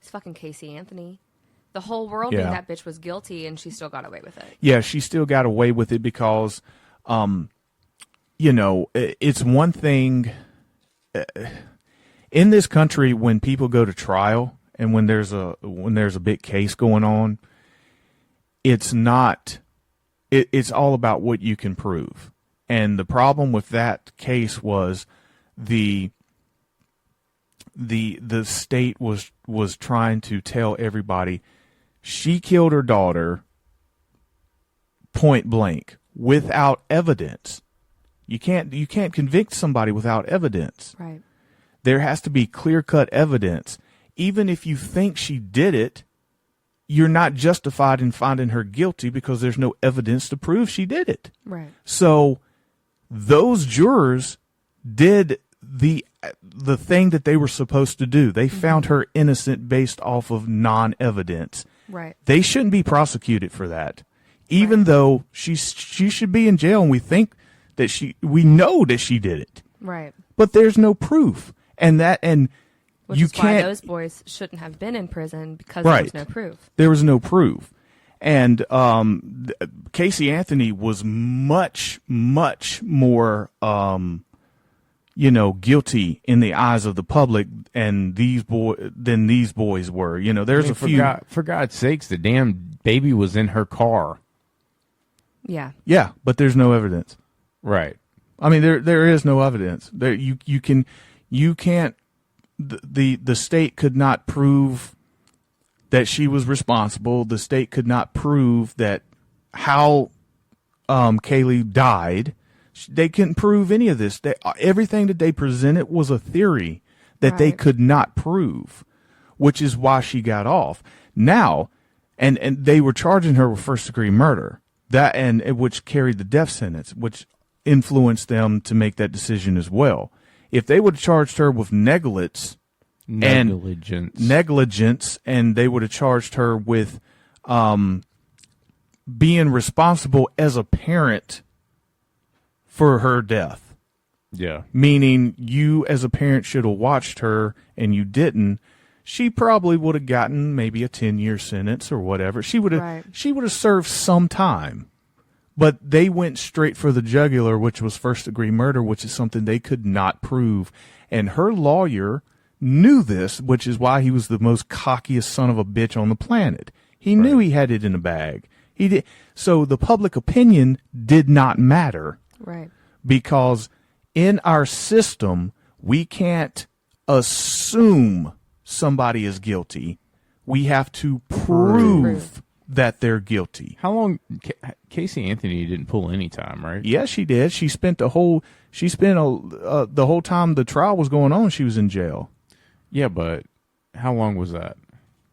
It's fucking Casey Anthony. The whole world knew that bitch was guilty, and she still got away with it. Yeah, she still got away with it because, you know, it's one thing in this country when people go to trial and when there's a big case going on, it's all about what you can prove. And the problem with that case was the state was trying to tell everybody she killed her daughter point blank without evidence. You can't convict somebody without evidence. Right. There has to be clear-cut evidence. Even if you think she did it, you're not justified in finding her guilty because there's no evidence to prove she did it. Right. So those jurors did the thing that they were supposed to do. They found her innocent based off of non-evidence. Right. They shouldn't be prosecuted for that, even though she should be in jail, and we know that she did it. Right. But there's no proof, Which you is can't. Why those boys shouldn't have been in prison because there was no proof. There was no proof, and Casey Anthony was much, much more, guilty in the eyes of the public than these boys were. You know, there's a few. For God's sakes, the damn baby was in her car. Yeah. Yeah, but there's no evidence. Right. I mean, there is no evidence. You can't. The state could not prove that she was responsible. The state could not prove that how Kaylee died. They couldn't prove any of this. Everything that they presented was a theory that they could not prove, which is why she got off. Now, and they were charging her with first-degree murder, which carried the death sentence, which influenced them to make that decision as well. If they would have charged her with negligence, and they would have charged her with being responsible as a parent for her death. Yeah. Meaning you as a parent should have watched her and you didn't, she probably would have gotten maybe a 10-year sentence or whatever. She would have served some time. But they went straight for the jugular, which was first-degree murder, which is something they could not prove. And her lawyer knew this, which is why he was the most cockiest son of a bitch on the planet. He knew he had it in a bag. He did. So the public opinion did not matter. Right. Because in our system, we can't assume somebody is guilty. We have to prove that they're guilty. How long? Casey Anthony didn't pull any time, right? Yes, she did. The whole time the trial was going on, she was in jail. Yeah, but how long was that?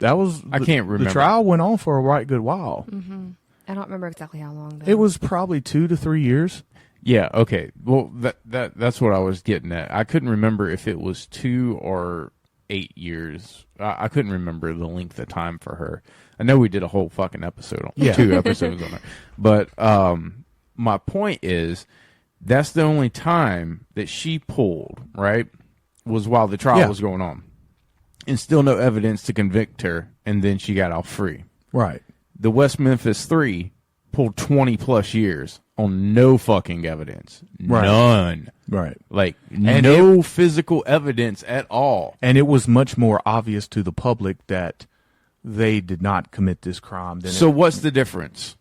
I can't remember. The trial went on for a right good while. Mm-hmm. I don't remember exactly how long. It was probably 2 to 3 years. Yeah. Okay. Well, that's what I was getting at. I couldn't remember if it was 2 or 8 years. I couldn't remember the length of time for her. I know we did a whole fucking episode on 2 episodes on her. But my point is that's the only time that she pulled, right, was while the trial was going on. And still no evidence to convict her, and then she got off free. Right. The West Memphis 3 pulled 20-plus years on no fucking evidence. Right. None. Right. Like, no physical evidence at all. And it was much more obvious to the public that they did not commit this crime. So what's the difference?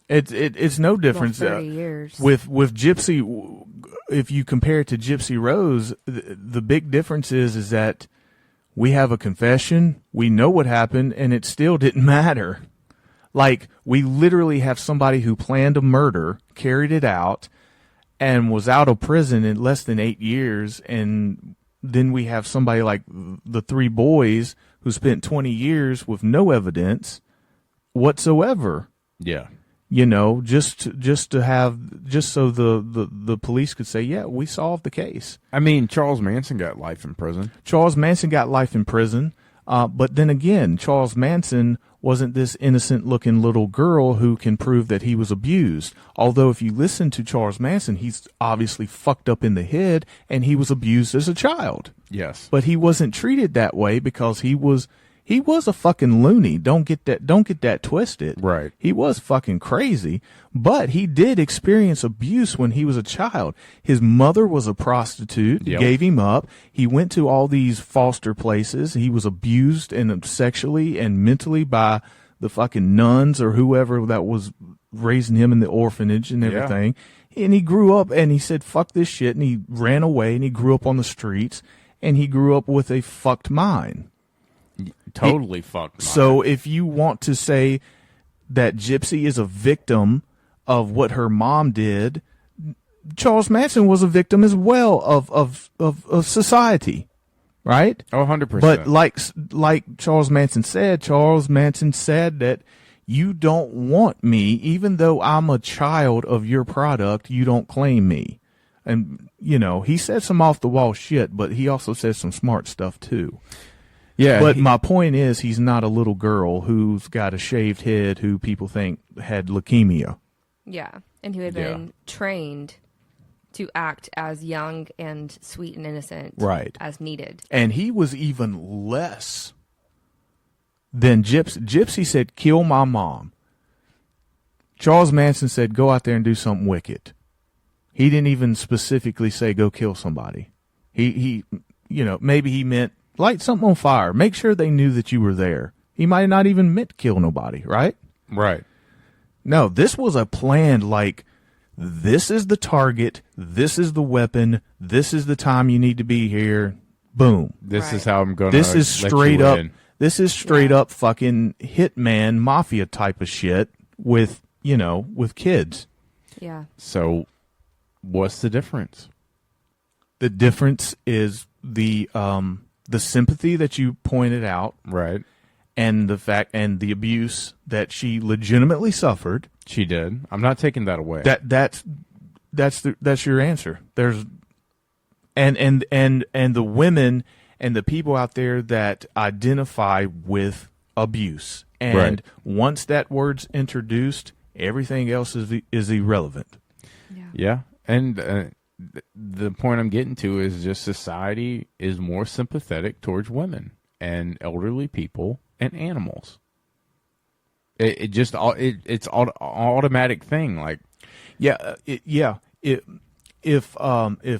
It's no difference. 30 years. With Gypsy, if you compare it to Gypsy Rose, the big difference is that we have a confession, we know what happened, and it still didn't matter. Like, we literally have somebody who planned a murder, carried it out, and was out of prison in less than 8 years, and then we have somebody like the 3 boys who spent 20 years with no evidence whatsoever. Yeah. You know, just so the police could say, yeah, we solved the case. I mean, Charles Manson got life in prison. Charles Manson got life in prison. But then again, Charles Manson wasn't this innocent-looking little girl who can prove that he was abused. Although if you listen to Charles Manson, he's obviously fucked up in the head, and he was abused as a child. Yes. But he wasn't treated that way because he was a fucking loony. Don't get that twisted. Right. He was fucking crazy, but he did experience abuse when he was a child. His mother was a prostitute, Yep. gave him up. He went to all these foster places. He was abused and sexually and mentally by the fucking nuns or whoever that was raising him in the orphanage and everything. Yeah. And he grew up and he said, fuck this shit. And he ran away and he grew up on the streets and he grew up with a fucked mind. Totally fucked. So if you want to say that Gypsy is a victim of what her mom did, Charles Manson was a victim as well of society, right? Oh, 100%. But like Charles Manson said that you don't want me, even though I'm a child of your product, you don't claim me. And, he said some off the wall shit, but he also said some smart stuff too. Yeah, but my point is, he's not a little girl who's got a shaved head who people think had leukemia. Yeah, and who had been trained to act as young and sweet and innocent as needed. And he was even less than Gypsy. Gypsy said, kill my mom. Charles Manson said, go out there and do something wicked. He didn't even specifically say, go kill somebody. He maybe he meant, light something on fire. Make sure they knew that you were there. He might not even meant to kill nobody, right? Right. No, this was a planned, like, this is the target, this is the weapon, this is the time you need to be here. Boom. This is how I'm going to This is straight up. In. This is straight up fucking hitman mafia type of shit with kids. Yeah. So, what's the difference? The difference is the sympathy that you pointed out, right, and the fact and the abuse that she legitimately suffered. She did. I'm not taking that away. That's your answer. There's and the women and the people out there that identify with abuse, and once that word's introduced, everything else is irrelevant. Yeah, and. The point I'm getting to is just society is more sympathetic towards women and elderly people and animals. It's an automatic thing. Like, if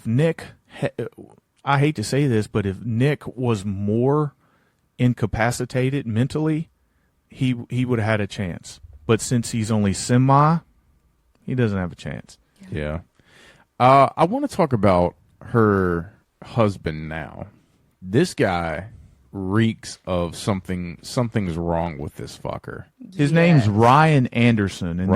Nick, I hate to say this, but if Nick was more incapacitated mentally, he would have had a chance. But since he's only semi, he doesn't have a chance. Yeah. I want to talk about her husband now. This guy reeks of something's wrong with this fucker. His name's Ryan Anderson, and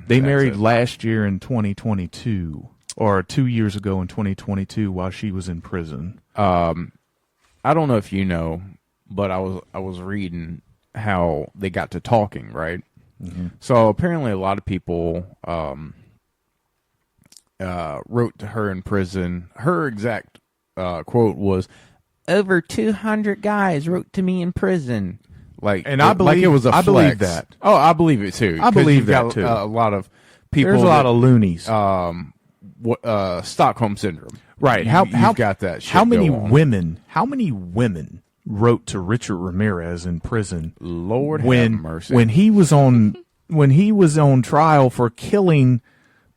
they married last year in 2022, or 2 years ago in 2022 while she was in prison. I don't know if you know, but I was reading how they got to talking, right? Mm-hmm. So apparently a lot of people wrote to her in prison. Her exact quote was, "Over 200 guys wrote to me in prison." I believe it was a flex. I believe that. Oh, I believe it too. I believe that too. A lot of people. There's a lot of loonies. Stockholm syndrome. Right. You've got that shit. How many women wrote to Richard Ramirez in prison? Lord have mercy. When he was on trial for killing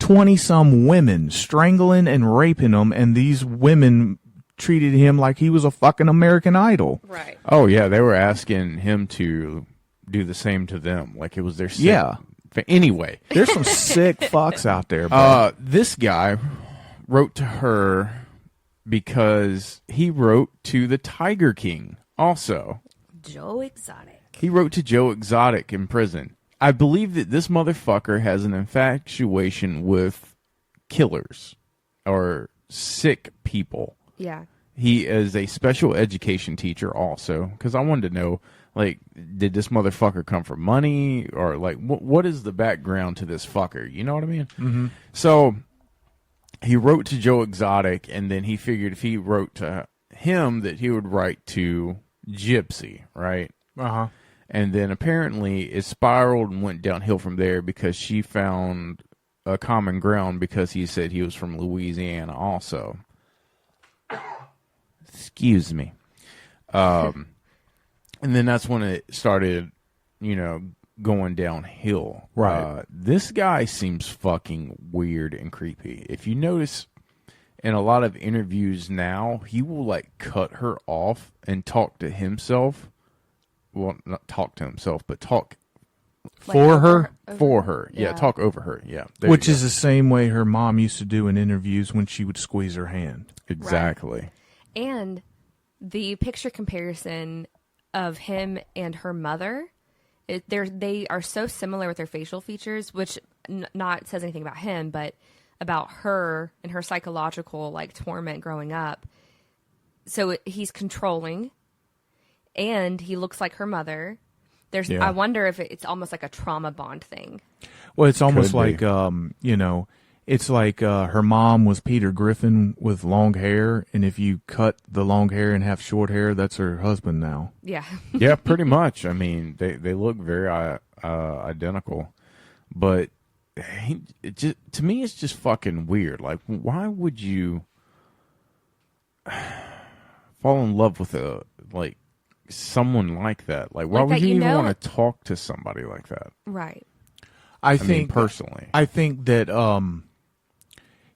20-some women, strangling and raping them, and these women treated him like he was a fucking American Idol. Right. Oh, yeah, they were asking him to do the same to them, like it was their sin. Yeah. Anyway. There's some sick fucks out there, bro. This guy wrote to her because he wrote to the Tiger King also. Joe Exotic. He wrote to Joe Exotic in prison. I believe that this motherfucker has an infatuation with killers or sick people. Yeah. He is a special education teacher also, because I wanted to know, like, did this motherfucker come for money, or like, what is the background to this fucker? You know what I mean? Mm-hmm. So he wrote to Joe Exotic, and then he figured if he wrote to him that he would write to Gypsy, right? Uh-huh. And then apparently it spiraled and went downhill from there because she found a common ground because he said he was from Louisiana also. Excuse me. And then that's when it started, going downhill. Right. This guy seems fucking weird and creepy. If you notice in a lot of interviews now, he will like cut her off and talk to himself. Well, not talk to himself, but talk for her. For her. Yeah, talk over her. Yeah. Which is the same way her mom used to do in interviews when she would squeeze her hand. Exactly. Right. And the picture comparison of him and her mother, they are so similar with their facial features, which not says anything about him, but about her and her psychological like torment growing up. So he's controlling, and he looks like her mother. I wonder if it's almost like a trauma bond thing. Well, it's almost like it's like her mom was Peter Griffin with long hair, and if you cut the long hair and have short hair, that's her husband now. Yeah. Yeah, pretty much. I mean, they look very identical, but to me, it's just fucking weird. Like, why would you fall in love with someone like that? Like, why would you even want to talk to somebody like that? Right. I think personally, I think that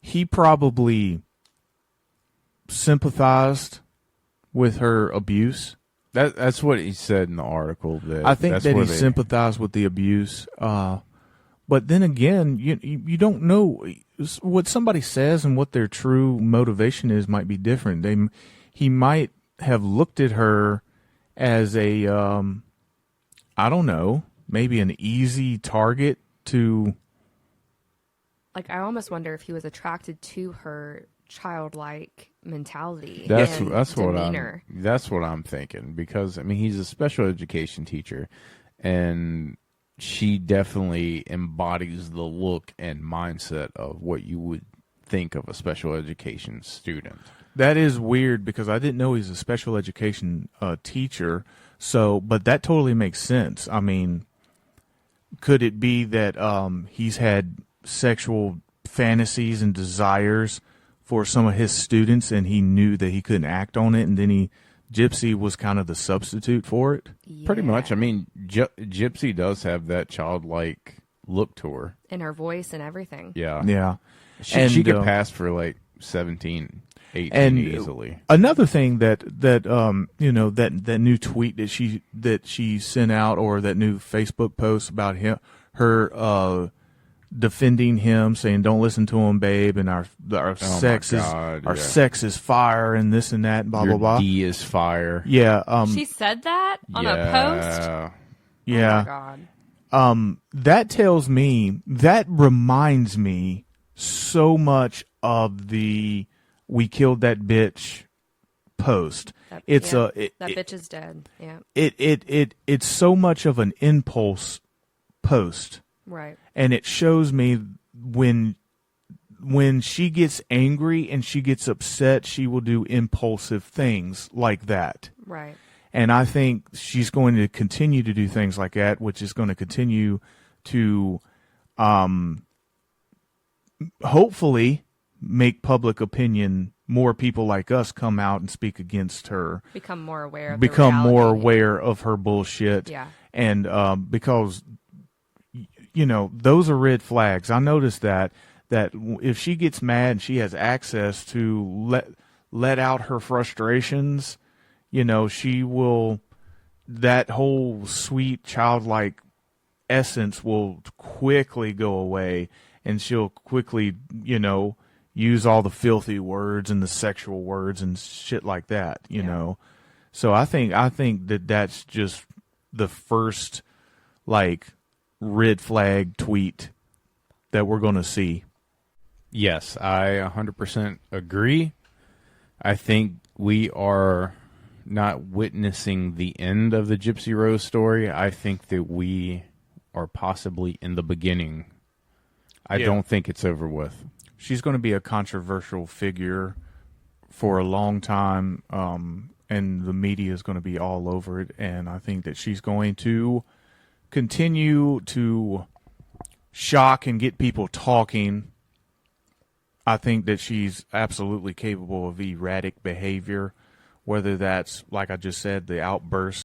he probably sympathized with her abuse. That's what he said in the article. I think that he sympathized with the abuse. But then again, you don't know what somebody says and what their true motivation is might be different. He might have looked at her as a, I don't know, maybe an easy target to. Like, I almost wonder if he was attracted to her childlike mentality. That's demeanor. That's what I'm thinking, because I mean, he's a special education teacher, and she definitely embodies the look and mindset of what you would think of a special education student. That is weird because I didn't know he's a special education teacher. But that totally makes sense. I mean, could it be that he's had sexual fantasies and desires for some of his students, and he knew that he couldn't act on it, and then Gypsy was kind of the substitute for it? Yeah. Pretty much. I mean, Gypsy does have that childlike look to her. In her voice and everything. Yeah. Yeah. She could pass for like 17, 18 and easily. Another thing that new tweet that she sent out, or that new Facebook post about her defending him, saying don't listen to him, babe, and our sex is fire, and this and that, and blah blah blah. D is fire. Yeah. She said that on a post. Yeah. Oh my God. That reminds me so much of the "we killed that bitch" post. That bitch is dead. Yeah. It's so much of an impulse post. Right. And it shows me when she gets angry and she gets upset, she will do impulsive things like that. Right. And I think she's going to continue to do things like that, which is going to continue to hopefully make public opinion, more people like us come out and speak against her. Become more aware of her bullshit. Yeah. And because those are red flags. I noticed that if she gets mad and she has access to let out her frustrations, she will, that whole sweet childlike essence will quickly go away, and she'll quickly, use all the filthy words and the sexual words and shit like that, you know. So I think that's just the first red flag tweet that we're going to see. Yes, I 100% agree. I think we are not witnessing the end of the Gypsy Rose story. I think that we are possibly in the beginning. I don't think it's over with. She's going to be a controversial figure for a long time, and the media is going to be all over it. And I think that she's going to continue to shock and get people talking. I think that she's absolutely capable of erratic behavior, whether that's, like I just said, the outbursts